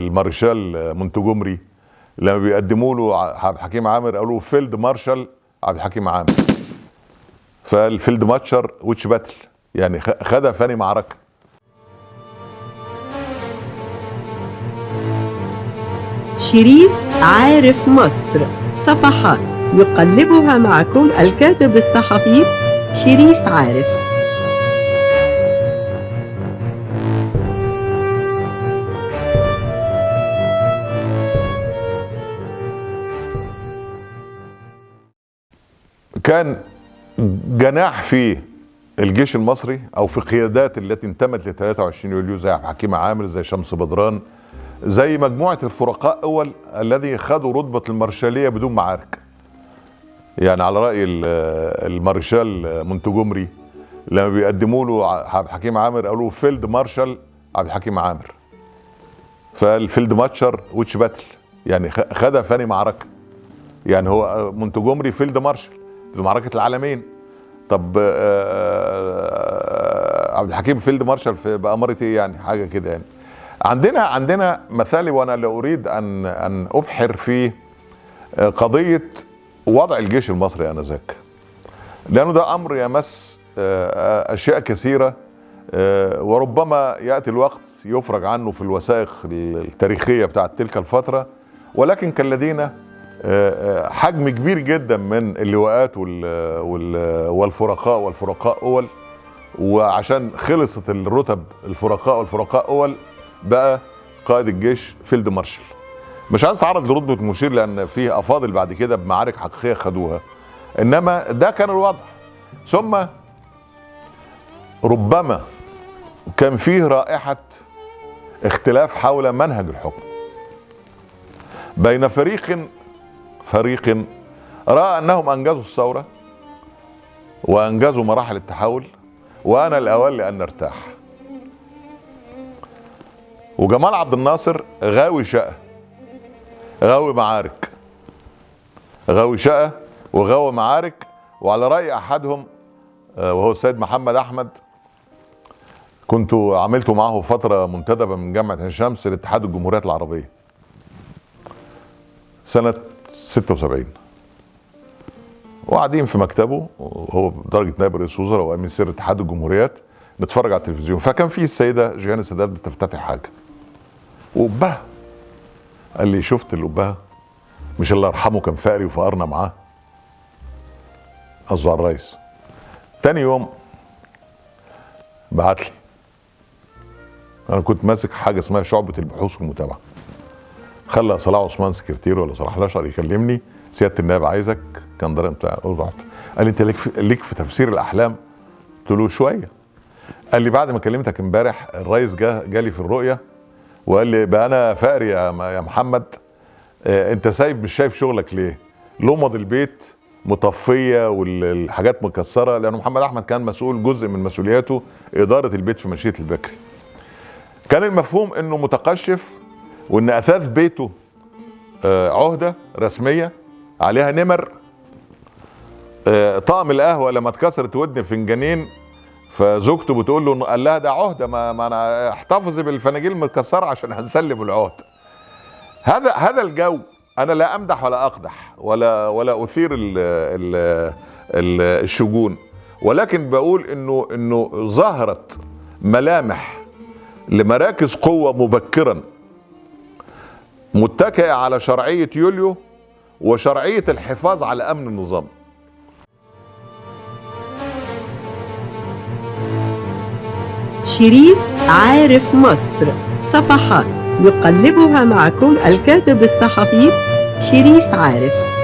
المارشال منتجمري لما بيقدموا له عبد الحكيم عامر قالوا فيلد مارشال عبد الحكيم عامر. فالفيلد ماتشر ويتش باتل يعني خدها فاني معركه. شريف عارف مصر، صفحات يقلبها معكم الكاتب الصحفي شريف عارف. كان جناح في الجيش المصري او في قيادات التي انتمت ل 23 يوليو زي عبد الحكيم عامر، زي شمس بدران، زي مجموعه الفرقاء اول الذي خدوا رتبه المارشاليه بدون معارك. يعني على راي المارشال منتجمري لما بيقدموا له عبد الحكيم عامر قالوا فيلد مارشال عبد الحكيم عامر. فالفيلد ماتشر ويتش باتل يعني خدها فاني معركه. يعني هو منتجمري فيلد مارشال في معركه العالمين. طب عبد الحكيم فيلد مارشال في بأمارة ايه؟ يعني حاجه كده. يعني عندنا مثالي، وانا لا اريد ان ابحر في قضيه وضع الجيش المصري انذاك، لانه ده امر يمس اشياء كثيره، وربما ياتي الوقت يفرج عنه في الوثائق التاريخيه بتاعت تلك الفتره. ولكن كان لدينا حجم كبير جدا من اللواءات والفرقاء اول، وعشان خلصت الرتب الفرقاء اول بقى قائد الجيش فيلد مارشال. مش عايز اتعرض لرتبه المشير لان فيه افاضل بعد كده بمعارك حقيقيه خدوها، انما ده كان الوضع. ثم ربما كان فيه رائحه اختلاف حول منهج الحكم بين فريق راى انهم انجزوا الثوره وانجزوا مراحل التحول، وانا الاوان لان نرتاح. وجمال عبد الناصر غاوي شقه، غاوي معارك، غاوي شقه وغاوي معارك. وعلى راي احدهم وهو السيد محمد احمد، كنت عملت معه فتره منتدبه من جامعه عين شمس لاتحاد الجمهوريات العربيه سنه 76، وقاعدين في مكتبه وهو بدرجه نائب رئيس وزراء وامين سر اتحاد الجمهوريات نتفرج على التلفزيون. فكان في السيده جيهان السادات بتفتتح حاجه وقبها. قال لي شفت القبها؟ مش الله يرحمه كان فقري وفقرنا معاه، قصده على الرئيس. تاني يوم بعت لي، انا كنت ماسك حاجه اسمها شعبه البحوث والمتابعه، خلى صلاح عثمان سكرتير ولا صلاح الاشعر يكلمني، سياده النائب عايزك، كان ضرب بتاع. رحت قال لي انت ليك في تفسير الاحلام؟ قلت له شويه. قال لي بعد ما كلمتك امبارح الرئيس جالي في الرؤيه وقال لي بقى انا فقري يا محمد، انت سايب مش شايف شغلك ليه؟ لمض البيت مطفيه والحاجات مكسره، لانه محمد احمد كان مسؤول جزء من مسؤولياته اداره البيت في مشيئه البكري. كان المفهوم انه متقشف وان اثاث بيته عهده رسميه عليها نمر. طقم القهوه لما اتكسرت ودن فنجانين فزوجته بتقول له، قال لها ده عهده، ما انا احتفظي بالفناجيل المتكسره عشان هنسلم العهد. هذا الجو. انا لا امدح ولا اقدح ولا اثير الشجون، ولكن بقول انه ظهرت ملامح لمراكز قوه مبكرا متكئه على شرعيه يوليو وشرعيه الحفاظ على امن النظام. شريف عارف مصر، صفحات يقلبها معكم الكاتب الصحفي شريف عارف.